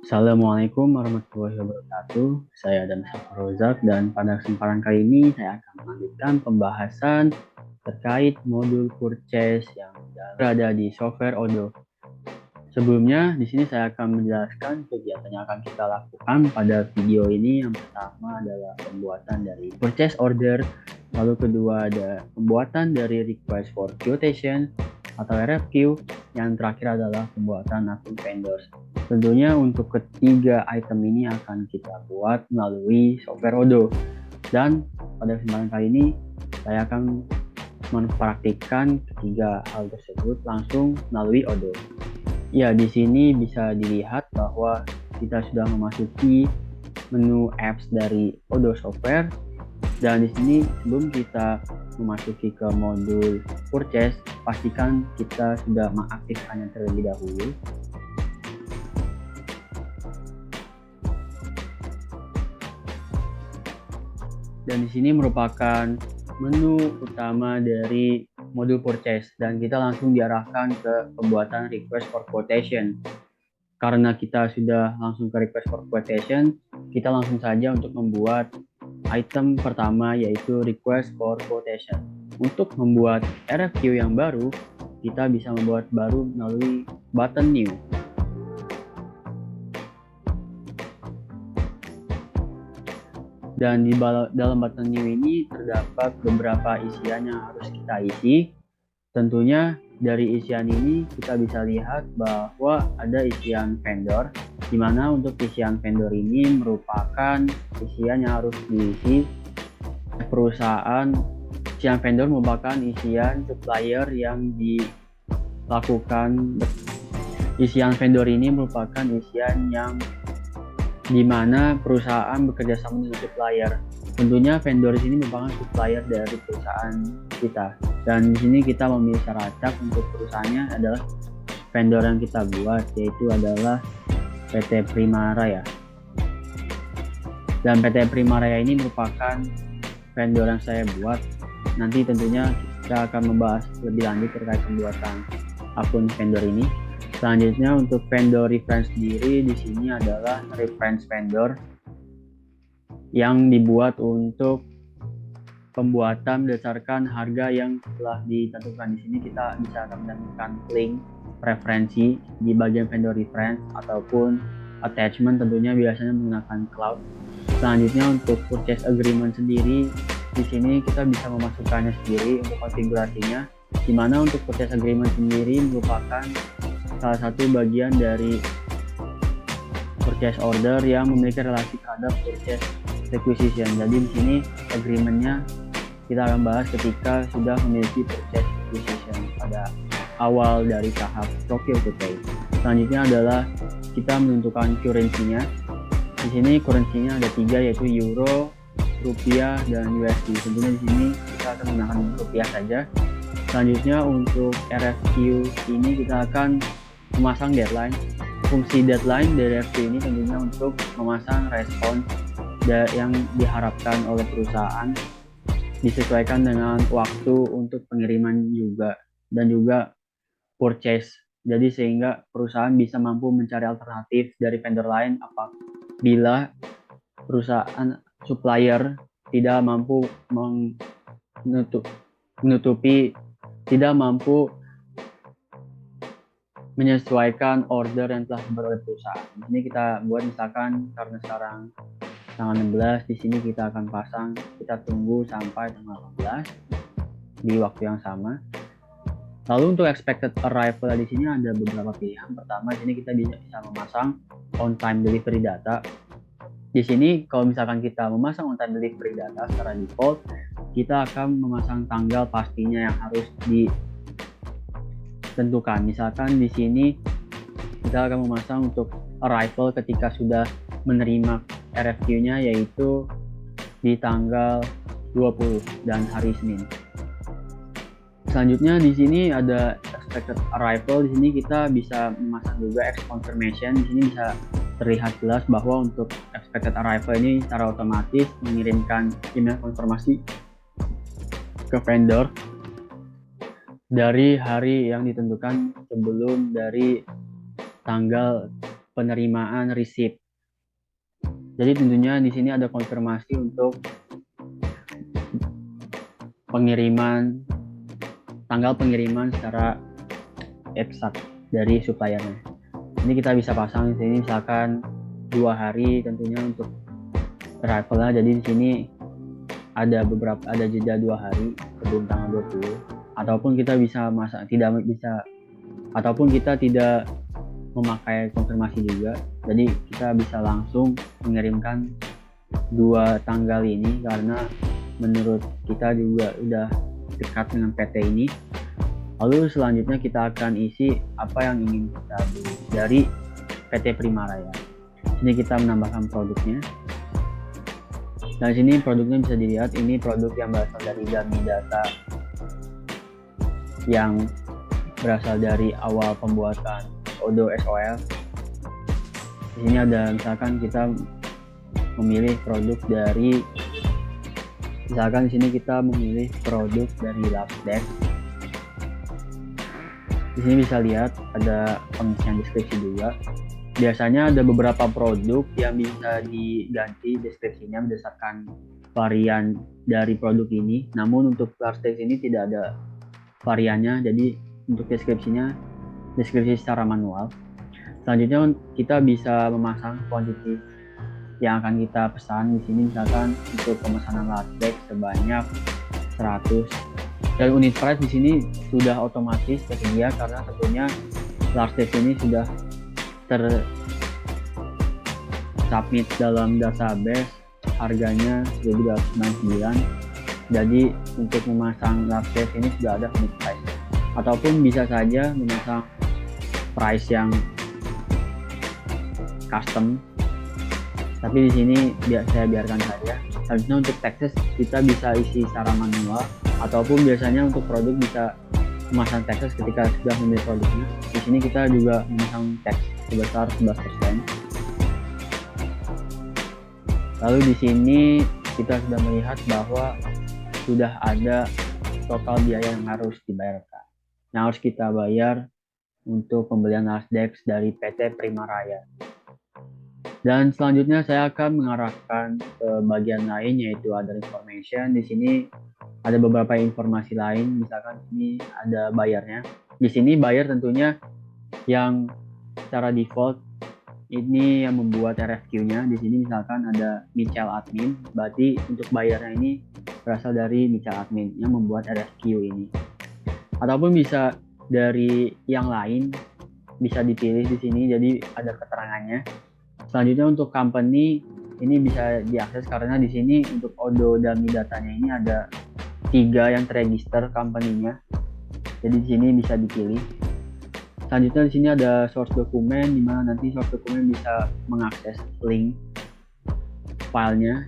Assalamualaikum warahmatullahi wabarakatuh. Saya Adam Syafar Rozak dan pada kesempatan kali ini saya akan melanjutkan pembahasan terkait modul purchase yang berada di software Odoo. Sebelumnya, di sini saya akan menjelaskan kegiatan yang akan kita lakukan pada video ini. Yang pertama adalah pembuatan dari purchase order, lalu kedua ada pembuatan dari request for quotation atau RFQ, yang terakhir adalah pembuatan akun vendors. Tentunya untuk ketiga item ini akan kita buat melalui software Odoo. Dan pada kesempatan kali ini saya akan mempraktikkan ketiga hal tersebut langsung melalui Odoo. Ya, di sini bisa dilihat bahwa kita sudah memasuki menu apps dari Odoo Software, dan di sini sebelum kita memasuki ke modul purchase, pastikan kita sudah mengaktifkannya terlebih dahulu. Dan di sini merupakan menu utama dari modul purchase, dan kita langsung diarahkan ke pembuatan request for quotation. Karena kita sudah langsung ke request for quotation, kita langsung saja untuk membuat item pertama, yaitu request for quotation. Untuk membuat RFQ yang baru, kita bisa membuat baru melalui button new. Dan di dalam button new ini terdapat beberapa isian yang harus kita isi. Tentunya dari isian ini kita bisa lihat bahwa ada isian vendor, di mana untuk isian vendor ini merupakan isian yang harus diisi perusahaan. Isian vendor merupakan isian supplier yang dilakukan. Isian vendor ini merupakan isian yang di mana perusahaan bekerja sama dengan supplier. Tentunya vendor di sini merupakan supplier dari perusahaan kita. Dan di sini kita memilih cara acak untuk perusahaannya adalah vendor yang kita buat, yaitu adalah PT Primaraya. Dan PT Primaraya ini merupakan vendor yang saya buat. Nanti tentunya kita akan membahas lebih lanjut terkait pembuatan akun vendor ini. Selanjutnya untuk vendor reference sendiri, di sini adalah reference vendor yang dibuat untuk pembuatan berdasarkan harga yang telah ditentukan. Di sini kita bisa menambahkan link referensi di bagian vendor reference ataupun attachment, tentunya biasanya menggunakan cloud. Selanjutnya untuk purchase agreement sendiri, di sini kita bisa memasukkannya sendiri untuk konfigurasinya, di mana untuk purchase agreement sendiri merupakan salah satu bagian dari purchase order yang memiliki relasi terhadap purchase requisition. Jadi di sini agreement-nya kita akan bahas ketika sudah memiliki purchase requisition pada awal dari tahap procure to pay. Selanjutnya adalah kita menentukan currency-nya. Di sini currency-nya ada 3, yaitu euro, rupiah, dan USD. Tentunya di sini kita akan menggunakan rupiah saja. Selanjutnya untuk RFQ ini kita akan memasang deadline. Fungsi deadline dari RFQ ini tentunya untuk memasang respon yang diharapkan oleh perusahaan, disesuaikan dengan waktu untuk pengiriman juga, dan juga purchase. Jadi sehingga perusahaan bisa mampu mencari alternatif dari vendor lain apabila perusahaan supplier tidak mampu tidak mampu menyesuaikan order yang telah dibuat oleh perusahaan. Di sini kita buat misalkan karena sekarang tanggal 16, di sini kita akan pasang, kita tunggu sampai tanggal 18 di waktu yang sama. Lalu untuk expected arrival di sini ada beberapa pilihan. Pertama, di sini kita bisa memasang on time delivery data. Di sini kalau misalkan kita memasang on time delivery data secara default, kita akan memasang tanggal pastinya yang harus ditentukan. Misalkan di sini kita akan memasang untuk arrival ketika sudah menerima RFQ-nya, yaitu di tanggal 20 dan hari Senin. Selanjutnya di sini ada expected arrival. Di sini kita bisa memasang juga X confirmation. Di sini bisa terlihat jelas bahwa untuk expected arrival ini secara otomatis mengirimkan email konfirmasi ke vendor dari hari yang ditentukan sebelum dari tanggal penerimaan receipt. Jadi tentunya di sini ada konfirmasi untuk pengiriman, tanggal pengiriman secara exact dari suppliernya. Ini kita bisa pasang di sini misalkan 2 hari tentunya untuk arrivalnya. Jadi di sini ada jeda 2 hari sebelum tanggal 20, ataupun kita bisa tidak memakai konfirmasi juga. Jadi kita bisa langsung mengirimkan 2 tanggal ini karena menurut kita juga udah dekat dengan PT ini. Lalu selanjutnya kita akan isi apa yang ingin kita beli dari PT Primaraya. Sini kita menambahkan produknya. Dan sini produknya bisa dilihat, ini produk yang berasal dari dummy data yang berasal dari awal pembuatan Odoo SOL. Di sini ada misalkan kita memilih produk dari, misalkan di sini kita memilih produk dari Lapsdex. Di sini bisa lihat ada pengisian deskripsi juga. Biasanya ada beberapa produk yang bisa diganti deskripsinya berdasarkan varian dari produk ini. Namun untuk Lapsdex ini tidak ada variannya, jadi untuk deskripsi secara manual. Selanjutnya kita bisa memasang kuantiti yang akan kita pesan. Di sini misalkan untuk pemesanan Lapsdex sebanyak 100. Dan unit price di sini sudah otomatis tersedia karena tentunya Lapsdex ini sudah tersubmit dalam database, harganya 1.299. Jadi untuk memasang Lapsdex ini sudah ada unit price, ataupun bisa saja memasang price yang custom, tapi di sini saya biarkan saja. Selanjutnya untuk taxes kita bisa isi secara manual, ataupun biasanya untuk produk bisa memasang taxes ketika sudah memilih produknya. Di sini kita juga memasang tax sebesar 11%. Lalu di sini kita sudah melihat bahwa sudah ada total biaya yang harus dibayarkan, yang harus kita bayar untuk pembelian Lapsdex dari PT Primaraya. Dan selanjutnya saya akan mengarahkan ke bagian lain, yaitu other information. Di sini ada beberapa informasi lain, misalkan ini ada bayarnya. Di sini bayar tentunya yang secara default ini yang membuat RFQ-nya. Di sini misalkan ada Michel Admin, berarti untuk bayarnya ini berasal dari Michel Admin yang membuat RFQ ini. Ataupun bisa dari yang lain, bisa dipilih di sini, jadi ada keterangannya. Selanjutnya untuk company ini bisa diakses karena di sini untuk Odoo dummy datanya ini ada 3 yang terregister company-nya. Jadi di sini bisa dipilih. Selanjutnya di sini ada source dokumen, di mana nanti source dokumen bisa mengakses link filenya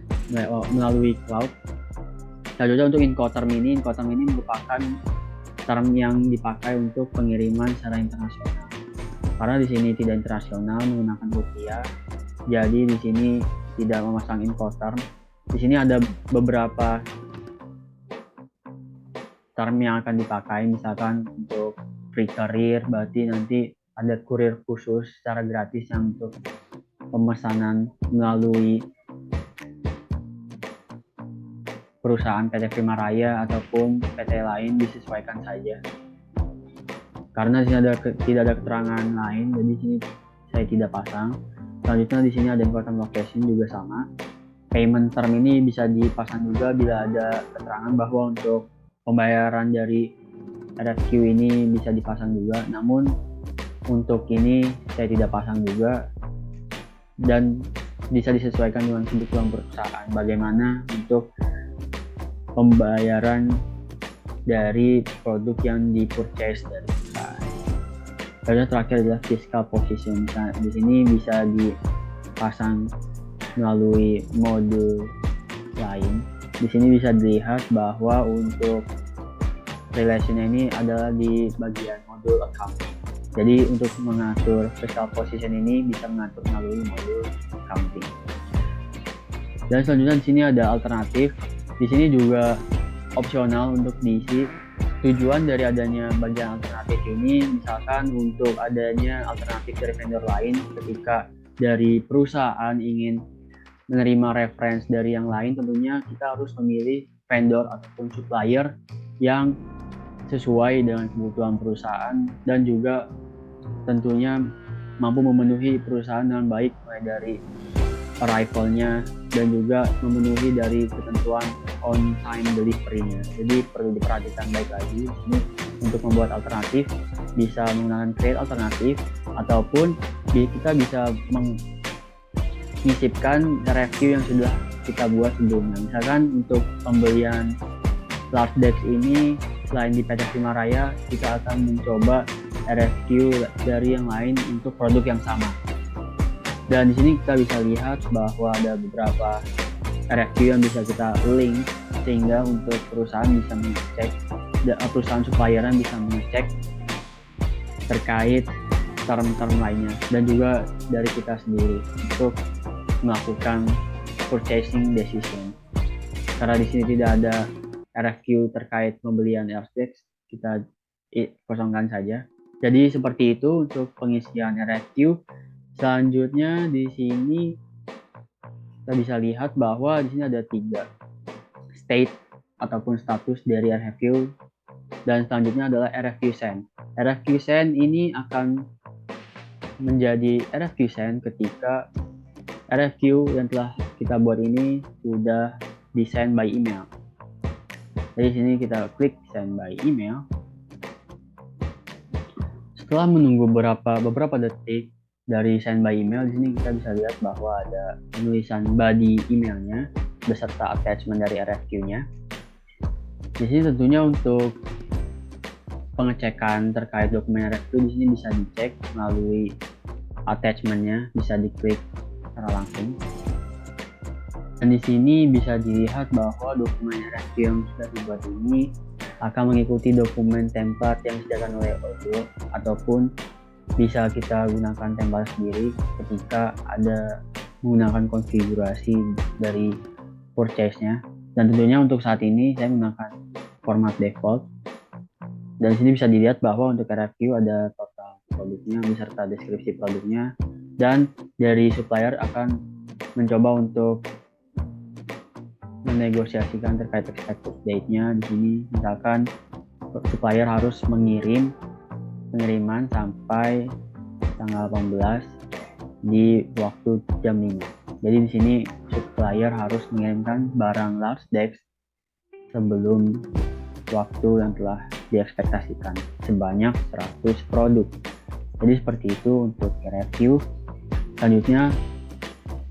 melalui cloud. Selanjutnya untuk Incoterm ini merupakan term yang dipakai untuk pengiriman secara internasional. Karena di sini tidak internasional menggunakan rupiah, jadi di sini tidak memasang Incoterm. Di sini ada beberapa term yang akan dipakai, misalkan untuk free courier, berarti nanti ada kurir khusus secara gratis yang untuk pemesanan melalui perusahaan PT Primaraya ataupun PT lain disesuaikan saja. Karena di sini tidak ada keterangan lain, jadi di sini saya tidak pasang. Selanjutnya di sini ada Incoterm location juga sama. Payment term ini bisa dipasang juga bila ada keterangan bahwa untuk pembayaran dari RFQ ini bisa dipasang juga. Namun untuk ini saya tidak pasang juga, dan bisa disesuaikan dengan kebutuhan perusahaan bagaimana untuk pembayaran dari produk yang di-purchase dari perusahaan. Lalu terakhir adalah fiscal position. Nah, di sini bisa dipasang melalui mode lain. Di sini bisa dilihat bahwa untuk relation ini adalah di bagian modul account. Jadi untuk mengatur fiscal position ini bisa mengatur melalui modul accounting. Dan selanjutnya di sini ada alternatif. Di sini juga opsional untuk diisi. tujuan dari adanya bagian alternatif ini misalkan untuk adanya alternatif dari vendor lain ketika dari perusahaan ingin menerima reference dari yang lain, tentunya kita harus memilih vendor ataupun supplier yang sesuai dengan kebutuhan perusahaan dan juga tentunya mampu memenuhi perusahaan dengan baik, mulai dari arrival-nya dan juga memenuhi dari ketentuan on time delivery-nya. Jadi perlu diperhatikan baik lagi ini untuk membuat alternatif, bisa menggunakan create alternatif ataupun kita bisa menyisipkan review yang sudah kita buat sebelumnya. Misalkan untuk pembelian large desk ini, selain di PT Prima Raya, kita akan mencoba review dari yang lain untuk produk yang sama. Dan di sini kita bisa lihat bahwa ada beberapa review yang bisa kita link sehingga untuk perusahaan bisa mengecek, perusahaan suppliernya bisa mengecek terkait term-term lainnya, dan juga dari kita sendiri untuk melakukan purchasing decision. Karena di sini tidak ada review terkait pembelian RFX, kita kosongkan saja. Jadi seperti itu untuk pengisian review. Selanjutnya di sini kita bisa lihat bahwa di sini ada 3 state ataupun status dari review, dan selanjutnya adalah review send. Review send ini akan menjadi review send ketika review yang telah kita buat ini sudah di send by email. Jadi sini kita klik send by email. Setelah menunggu beberapa detik dari send by email, di sini kita bisa lihat bahwa ada penulisan body emailnya beserta attachment dari review-nya. Di sini tentunya untuk pengecekan terkait dokumen review, di sini bisa dicek melalui attachment-nya, bisa diklik secara langsung. Dan di sini bisa dilihat bahwa dokumen review yang sudah dibuat ini akan mengikuti dokumen template yang disediakan oleh Odoo, ataupun bisa kita gunakan template sendiri ketika ada menggunakan konfigurasi dari purchase-nya. Dan tentunya untuk saat ini saya menggunakan format default. Dan sini bisa dilihat bahwa untuk review ada total produknya beserta deskripsi produknya, dan dari supplier akan mencoba untuk menegosiasikan terkait expected date-nya. Di sini misalkan supplier harus pengiriman sampai tanggal 18 di waktu jam 5. Jadi di sini supplier harus mengirimkan barang large desk sebelum waktu yang telah diekspektasikan sebanyak 100 produk. Jadi seperti itu untuk review. Selanjutnya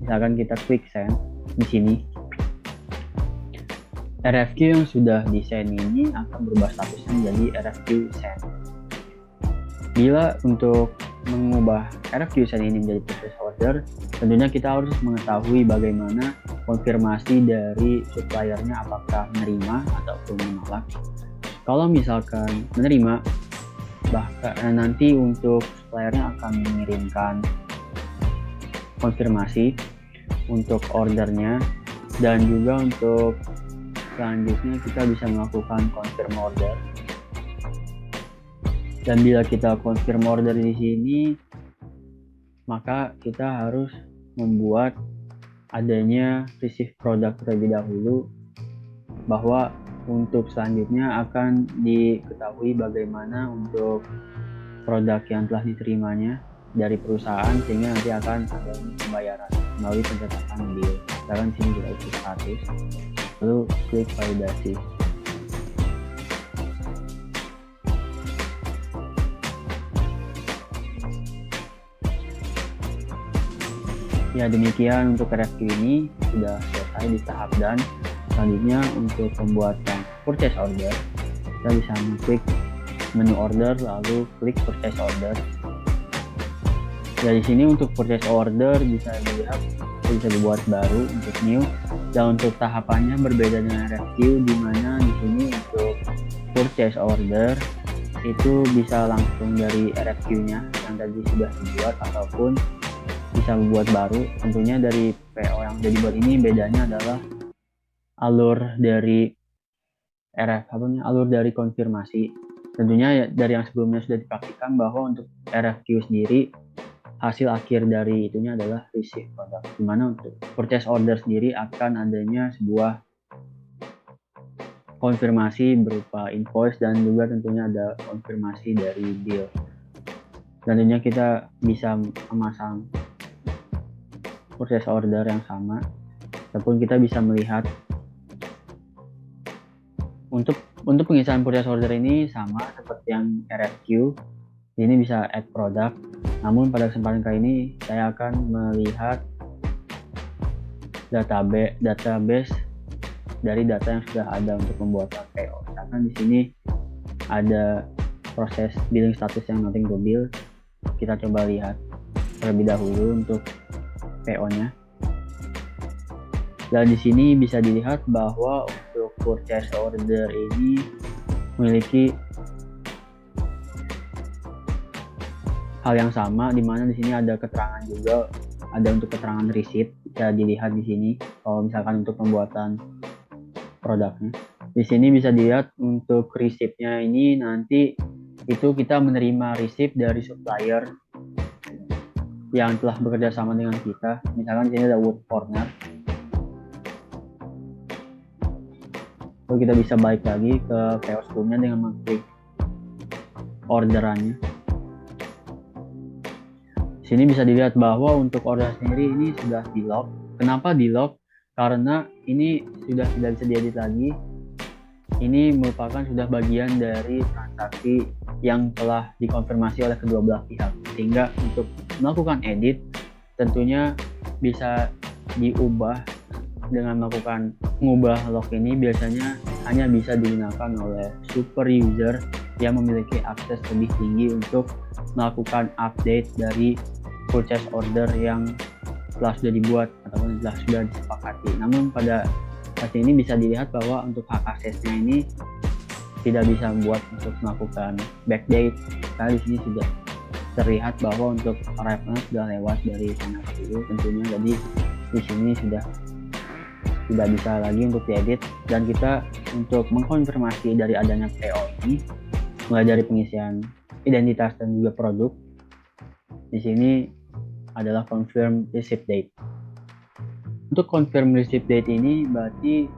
misalkan kita klik send, di sini RFQ yang sudah di send ini akan berubah statusnya menjadi RFQ send. Bila untuk mengubah RFQ send ini menjadi purchase order, tentunya kita harus mengetahui bagaimana konfirmasi dari suppliernya apakah menerima ataupun menolak. Kalau misalkan menerima, bahkan nanti untuk suppliernya akan mengirimkan konfirmasi untuk ordernya, dan juga untuk selanjutnya kita bisa melakukan confirm order. Dan bila kita confirm order di sini, maka kita harus membuat adanya receive product terlebih dahulu, bahwa untuk selanjutnya akan diketahui bagaimana untuk produk yang telah diterimanya dari perusahaan, sehingga nanti akan ada pembayaran melalui pencatatan bill. Sekarang sini kita isi status, lalu klik validasi. Ya, demikian untuk review ini sudah selesai di tahap dan selanjutnya untuk pembuatan purchase order, kita bisa mengklik menu order lalu klik purchase order. Ya, di sini untuk purchase order bisa dilihat bisa dibuat baru untuk new, dan untuk tahapannya berbeda dengan review, di mana di sini untuk purchase order itu bisa langsung dari review-nya yang tadi sudah dibuat ataupun bisa membuat baru. Tentunya dari PO yang sudah dibuat ini bedanya adalah alur dari alur dari konfirmasi. Tentunya ya, dari yang sebelumnya sudah dipraktikkan bahwa untuk RFQ sendiri hasil akhir dari itunya adalah receive product, dimana untuk purchase order sendiri akan adanya sebuah konfirmasi berupa invoice dan juga tentunya ada konfirmasi dari bill. Tentunya kita bisa memasang purchase order yang sama ataupun kita bisa melihat untuk pengisian purchase order ini sama seperti yang RFQ. Ini bisa add product. Namun pada kesempatan kali ini saya akan melihat database dari data yang sudah ada untuk pembuatan PO. Misalkan di sini ada proses billing status yang nothing to bill. Kita coba lihat terlebih dahulu untuk PO-nya. Dan di sini bisa dilihat bahwa untuk purchase order ini memiliki hal yang sama, di mana di sini ada keterangan juga, ada untuk keterangan receipt, bisa dilihat di sini kalau misalkan untuk pembuatan produknya. Di sini bisa dilihat untuk receipt-nya ini nanti itu kita menerima receipt dari supplier yang telah bekerja sama dengan kita. Misalkan di sini ada Wood Corner. Lalu kita bisa balik lagi ke PO sebelumnya dengan mengklik orderannya. Di sini bisa dilihat bahwa untuk order sendiri ini sudah di lock. Kenapa di lock? Karena ini sudah tidak bisa diedit lagi. Ini merupakan sudah bagian dari transaksi yang telah dikonfirmasi oleh kedua belah pihak. Sehingga untuk melakukan edit tentunya bisa diubah dengan melakukan mengubah lock ini biasanya hanya bisa digunakan oleh super user yang memiliki akses lebih tinggi untuk melakukan update dari purchase order yang telah sudah dibuat ataupun sudah disepakati. Namun pada kasus ini bisa dilihat bahwa untuk hak aksesnya ini tidak bisa membuat untuk melakukan backdate karena di sini sudah terlihat bahwa untuk arrival sudah lewat dari sana dulu tentunya, jadi di sini sudah tidak bisa lagi untuk diedit. Dan kita untuk mengkonfirmasi dari adanya PO ini mulai dari pengisian identitas dan juga produk, di sini adalah confirm receipt date. Untuk confirm receipt date ini berarti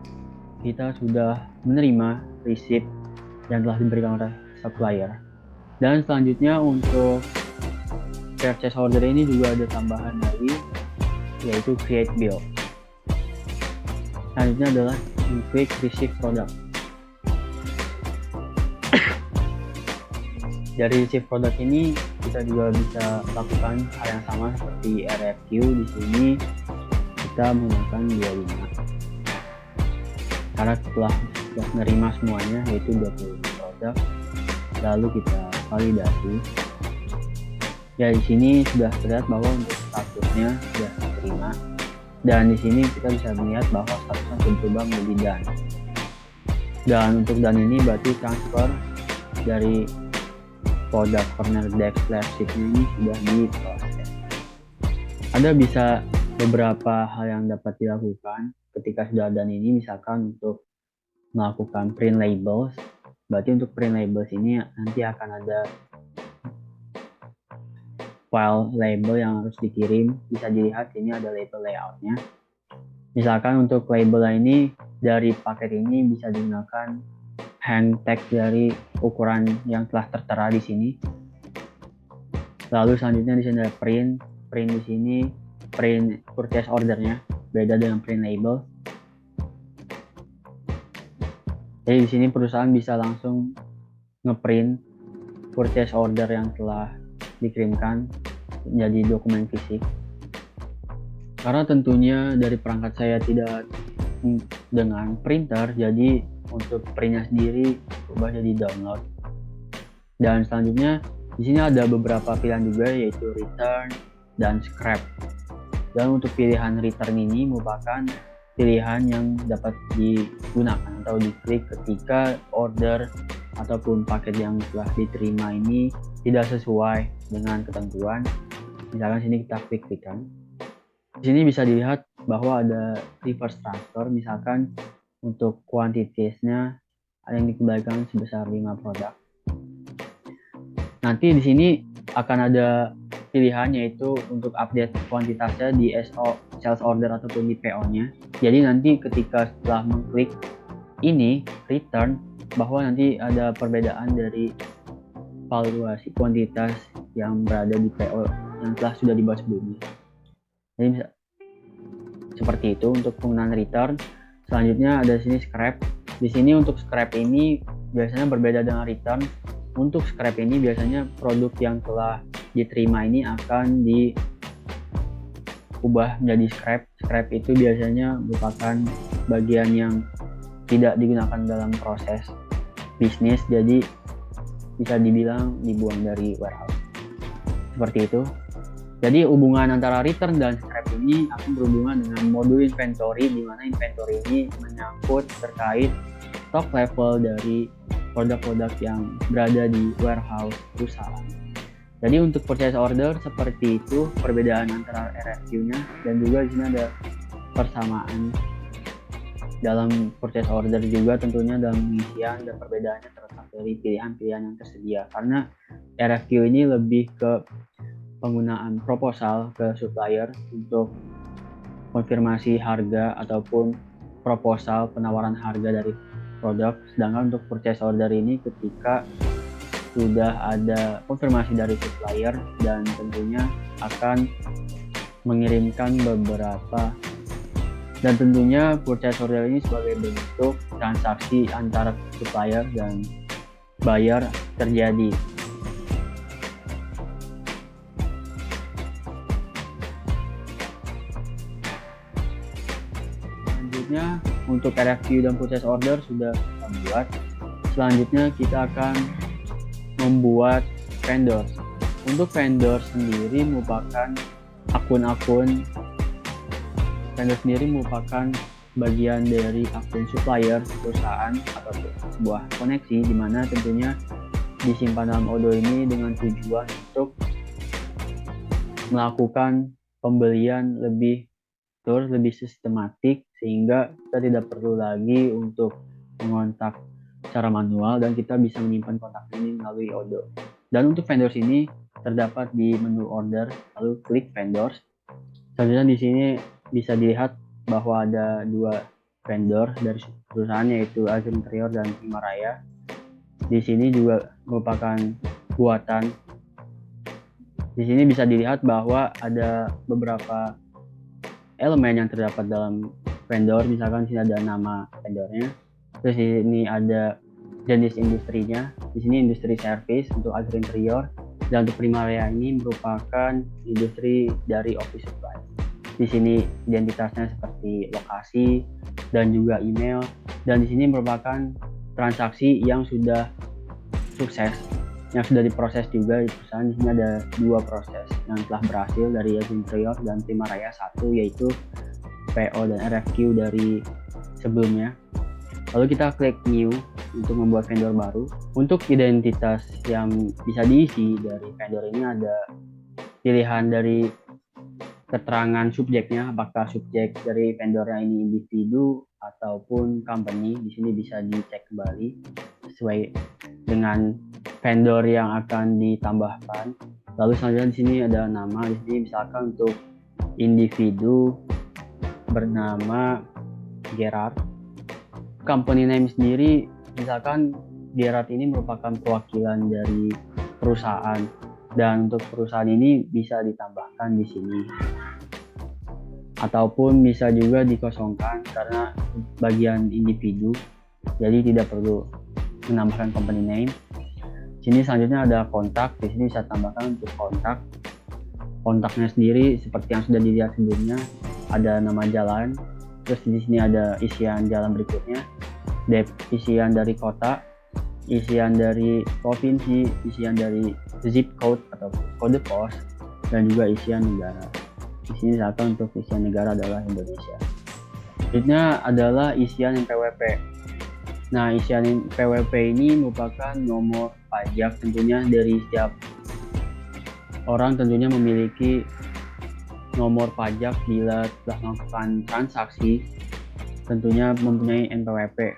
kita sudah menerima receipt yang telah diberikan oleh supplier. Dan selanjutnya untuk purchase order ini juga ada tambahan lagi, yaitu create bill. Selanjutnya adalah klik receive product. Dari receive product ini kita juga bisa lakukan hal yang sama seperti RFQ. Di sini kita menggunakan 25 karena setelah menerima semuanya yaitu 20 produk, lalu kita validasi. Ya, di sini sudah terlihat bahwa untuk statusnya sudah diterima. Dan di sini kita bisa melihat bahwa statusnya sudah berubah menjadi done. Dan untuk done ini berarti transfer dari produk corner deck sheet-nya ini sudah diproses. Ada bisa beberapa hal yang dapat dilakukan ketika sudah done ini, misalkan untuk melakukan print labels. Berarti untuk print labels ini nanti akan ada file label yang harus dikirim. Bisa dilihat ini ada label layoutnya. Misalkan untuk label ini dari paket ini bisa digunakan hang tag dari ukuran yang telah tertera di sini. Lalu selanjutnya di sini ada print di sini print purchase ordernya, beda dengan print label. Jadi di sini perusahaan bisa langsung ngeprint purchase order yang telah dikirimkan menjadi dokumen fisik. Karena tentunya dari perangkat saya tidak dengan printer, jadi untuk printnya sendiri ubah jadi download. Dan selanjutnya di sini ada beberapa pilihan juga, yaitu return dan scrap. Dan untuk pilihan return ini merupakan pilihan yang dapat digunakan atau diklik ketika order ataupun paket yang telah diterima ini tidak sesuai dengan ketentuan. Misalkan sini kita klik-klikan. Di sini bisa dilihat bahwa ada reverse transfer, misalkan untuk kuantitiesnya yang dikembalikan sebesar 5 produk. Nanti di sini akan ada pilihan, yaitu untuk update kuantitasnya di SO sales order ataupun di PO-nya. Jadi nanti ketika setelah mengklik ini return, bahwa nanti ada perbedaan dari valuasi kuantitas yang berada di PO yang telah sudah dibuat sebelumnya. Jadi seperti itu untuk penggunaan return. Selanjutnya ada sini scrap. Di sini untuk scrap ini biasanya berbeda dengan return. Untuk scrap ini biasanya produk yang telah diterima ini akan diubah menjadi scrap. Scrap itu biasanya merupakan bagian yang tidak digunakan dalam proses bisnis, jadi bisa dibilang dibuang dari warehouse. Seperti itu. Jadi hubungan antara return dan scrap ini akan berhubungan dengan modul inventory, di mana inventory ini menyangkut terkait stock level dari produk-produk yang berada di warehouse perusahaan. Jadi untuk purchase order seperti itu perbedaan antara RFQ-nya, dan juga di sini ada persamaan dalam purchase order juga tentunya dalam pengisian, dan perbedaannya terletak dari pilihan-pilihan yang tersedia. Karena RFQ ini lebih ke penggunaan proposal ke supplier untuk konfirmasi harga ataupun proposal penawaran harga dari produk, sedangkan untuk purchase order ini ketika sudah ada konfirmasi dari supplier dan tentunya akan mengirimkan beberapa, dan tentunya purchase order ini sebagai bentuk transaksi antara supplier dan buyer terjadi. Selanjutnya untuk RFQ dan purchase order sudah kita buat. Selanjutnya kita akan membuat vendor. Untuk vendor sendiri merupakan bagian dari akun supplier perusahaan atau sebuah koneksi, di mana tentunya disimpan dalam Odoo ini dengan tujuan untuk melakukan pembelian lebih sistematik, sehingga kita tidak perlu lagi untuk mengontak secara manual dan kita bisa menyimpan kontak ini melalui Odoo. Dan untuk vendors ini terdapat di menu order, lalu klik vendors. Selanjutnya di sini bisa dilihat bahwa ada 2 vendor dari perusahaan, yaitu Azure Interior dan Himalaya. Di sini juga merupakan buatan. Di sini bisa dilihat bahwa ada beberapa elemen yang terdapat dalam vendor, misalkan di sini ada nama vendornya, terus di sini ada jenis industrinya, di sini industri service untuk Azure Interior, dan untuk Himalaya ini merupakan industri dari office supply. Di sini identitasnya seperti lokasi dan juga email, dan di sini merupakan transaksi yang sudah sukses, yang sudah diproses juga di perusahaan. Di sini ada 2 proses yang telah berhasil dari Azure Interior dan Himalaya, satu yaitu PO dan RFQ dari sebelumnya. Lalu kita klik new untuk membuat vendor baru. Untuk identitas yang bisa diisi dari vendor ini ada pilihan dari keterangan subjeknya, apakah subjek dari vendornya ini individu ataupun company. Di sini bisa dicek kembali sesuai dengan vendor yang akan ditambahkan. Lalu selanjutnya di sini ada nama. Di sini misalkan untuk individu bernama Gerard. Company name sendiri misalkan Gerard ini merupakan perwakilan dari perusahaan, dan untuk perusahaan ini bisa ditambahkan di sini, ataupun bisa juga dikosongkan karena bagian individu, jadi tidak perlu menambahkan company name. Sini selanjutnya ada kontak. Di sini bisa tambahkan untuk kontak. Kontaknya sendiri seperti yang sudah dilihat sebelumnya, ada nama jalan, terus di sini ada isian jalan berikutnya, isian dari kota, isian dari provinsi, isian dari zip code atau kode pos, dan juga isian negara. Di sini misalkan untuk isian negara adalah Indonesia. Selanjutnya adalah isian NPWP. Nah, isian PWP ini merupakan nomor pajak. Tentunya dari setiap orang tentunya memiliki nomor pajak bila telah melakukan transaksi, tentunya mempunyai NPWP.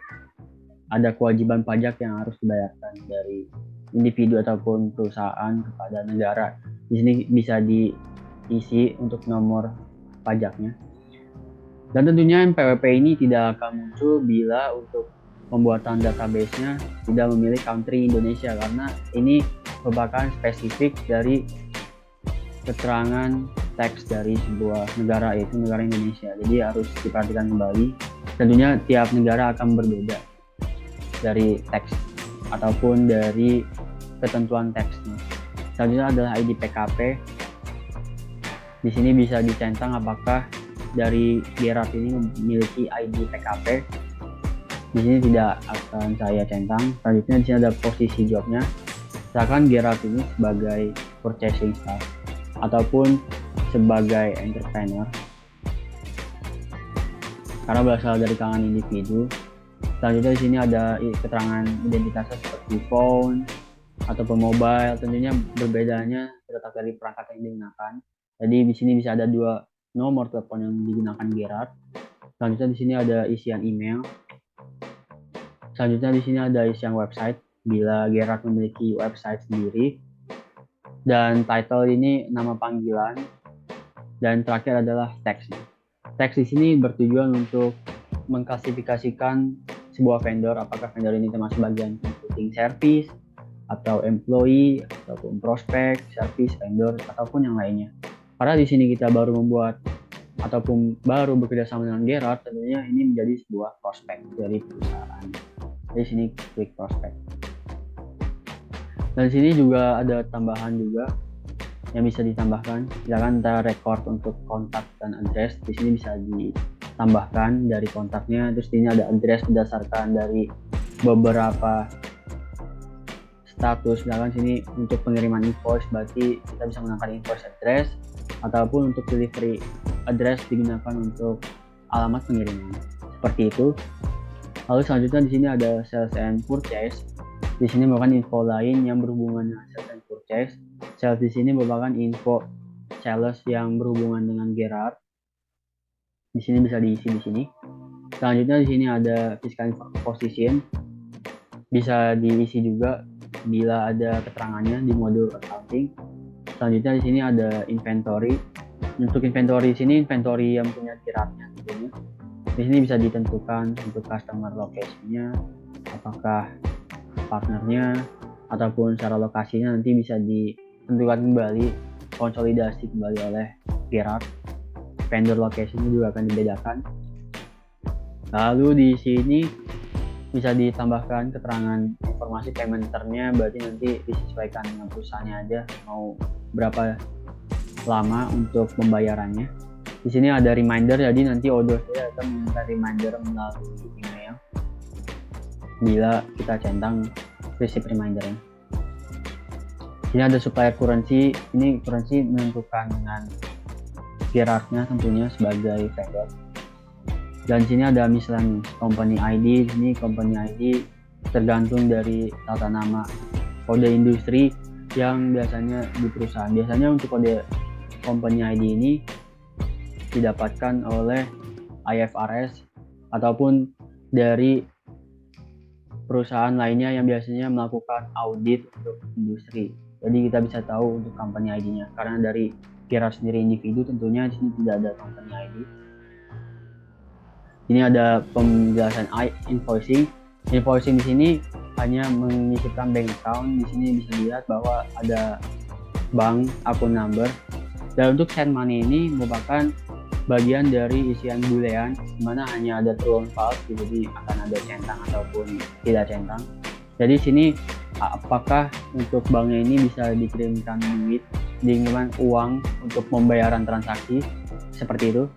ada kewajiban pajak yang harus dibayarkan dari individu ataupun perusahaan kepada negara. Di sini bisa diisi untuk nomor pajaknya. Dan tentunya NPWP ini tidak akan muncul bila untuk pembuatan database-nya tidak memilih country Indonesia, karena ini merupakan spesifik dari keterangan teks dari sebuah negara, yaitu negara Indonesia. Jadi harus diperhatikan kembali. Tentunya tiap negara akan berbeda dari teks ataupun dari ketentuan teksnya. Selanjutnya adalah ID PKP. Di sini bisa dicentang apakah dari Gerard ini memiliki ID PKP. Di sini tidak akan saya centang. Selanjutnya di sini ada posisi jobnya. Misalkan Gerard ini sebagai purchasing staff ataupun sebagai entrepreneur, karena berasal dari kalangan individu. Selanjutnya di sini ada keterangan identitasnya seperti phone ataupun mobile. Tentunya berbedanya terletak dari perangkat yang digunakan. Jadi di sini bisa ada 2 nomor telepon yang digunakan Gerard. Selanjutnya di sini ada isian email. Selanjutnya di sini ada isian website bila Gerard memiliki website sendiri. Dan title ini nama panggilan. Dan terakhir adalah teks. Teks di sini bertujuan untuk mengklasifikasikan sebuah vendor, apakah vendor ini termasuk bagian consulting service atau employee ataupun prospek, service, vendor ataupun yang lainnya. Karena di sini kita baru membuat ataupun baru bekerja sama dengan Gerard, tentunya ini menjadi sebuah prospek dari perusahaan. Di sini klik prospek. Dan di sini juga ada tambahan juga yang bisa ditambahkan. Misalkan kita record untuk kontak dan address, di sini bisa ditambahkan dari kontaknya. Terus ini ada address berdasarkan dari beberapa status. Misalkan sini untuk pengiriman invoice, berarti kita bisa menggunakan invoice address, ataupun untuk delivery address digunakan untuk alamat pengiriman. Seperti itu. Lalu selanjutnya di sini ada sales and purchase. Di sini merupakan info lain yang berhubungan dengan sales and purchase. Sales di sini merupakan info sales yang berhubungan dengan Gerard. Di sini bisa diisi di sini. Selanjutnya di sini ada fiscal position. Bisa diisi juga bila ada keterangannya di modul accounting. Selanjutnya di sini ada inventory. Untuk inventory di sini inventory yang punya Gerardnya tentunya. Di sini bisa ditentukan untuk customer location-nya, apakah partnernya ataupun secara lokasinya nanti bisa ditentukan kembali, konsolidasi kembali oleh Gerard. Vendor location-nya juga akan dibedakan. Lalu di sini bisa ditambahkan keterangan informasi payment term-nya, berarti nanti disesuaikan dengan perusahaannya aja mau berapa lama untuk pembayarannya. Di sini ada reminder, jadi nanti Odoo saya akan meminta reminder melalui email bila kita centang receive remindernya. Ini ada supplier currency. Ini currency menentukan dengan Gerardnya tentunya sebagai vendor. Dan sini ada miscellaneous company ID. Ini company ID tergantung dari tata nama kode industri yang biasanya di perusahaan. Biasanya untuk kode company ID ini didapatkan oleh IFRS ataupun dari perusahaan lainnya yang biasanya melakukan audit untuk industri. Jadi kita bisa tahu untuk company ID-nya. Karena dari Gerard sendiri individu, tentunya di sini tidak ada company ID. Ini ada penjelasan invoicing. Invoicing di sini hanya menyisipkan bank account. Di sini bisa dilihat bahwa ada bank, akun number. Dan untuk send money ini merupakan bagian dari isian boolean, di mana hanya ada true and false, jadi akan ada centang ataupun tidak centang. Jadi sini apakah untuk banknya ini bisa dikirimkan duit, dikirimkan uang untuk pembayaran transaksi seperti itu.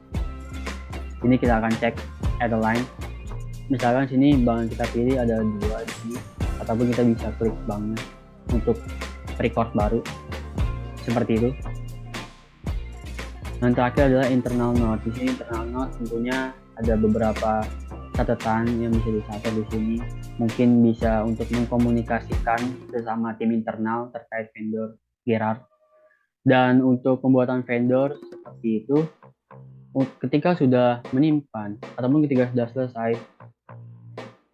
Ini kita akan cek airline. Misalkan sini bank yang kita pilih ada 2 di sini, ataupun kita bisa klik banknya untuk record baru seperti itu. Dan terakhir adalah internal note. Di sini internal note tentunya ada beberapa catatan yang bisa dicatat di sini. Mungkin bisa untuk mengkomunikasikan bersama tim internal terkait vendor Gerard. Dan untuk pembuatan vendor seperti itu, ketika sudah menyimpan ataupun ketika sudah selesai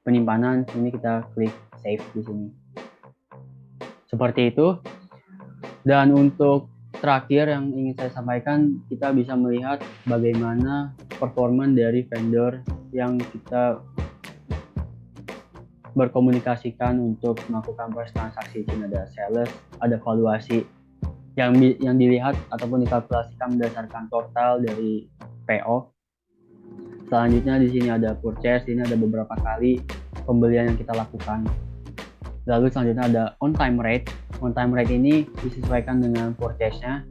penyimpanan, ini kita klik save di sini. Seperti itu. Dan untuk terakhir yang ingin saya sampaikan, kita bisa melihat bagaimana performa dari vendor yang kita berkomunikasikan untuk melakukan proses transaksi. Ini ada sales, ada valuasi yang dilihat ataupun dikalkulasikan berdasarkan total dari PO. Selanjutnya di sini ada purchase, ini ada beberapa kali pembelian yang kita lakukan. Lalu selanjutnya ada on time rate. On time rate ini disesuaikan dengan purchase-nya,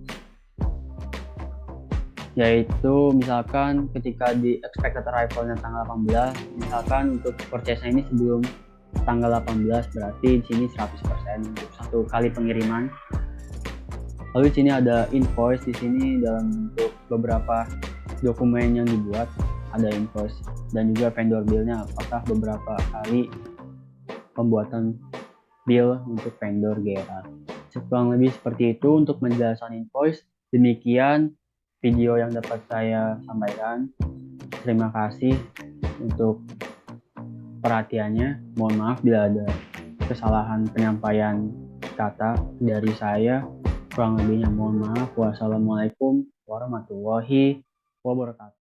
yaitu misalkan ketika di expected arrival-nya tanggal 18, misalkan untuk purchase-nya ini sebelum tanggal 18, berarti di sini 100% untuk satu kali pengiriman. Lalu di sini ada invoice, di sini dalam bentuk beberapa dokumen yang dibuat, ada invoice dan juga vendor bill-nya, apakah beberapa kali pembuatan bill untuk vendor GRA. Kurang lebih seperti itu untuk menjelaskan invoice. Demikian video yang dapat saya sampaikan. Terima kasih untuk perhatiannya. Mohon maaf bila ada kesalahan penyampaian kata dari saya. Kurang lebihnya mohon maaf. Wassalamualaikum warahmatullahi wabarakatuh.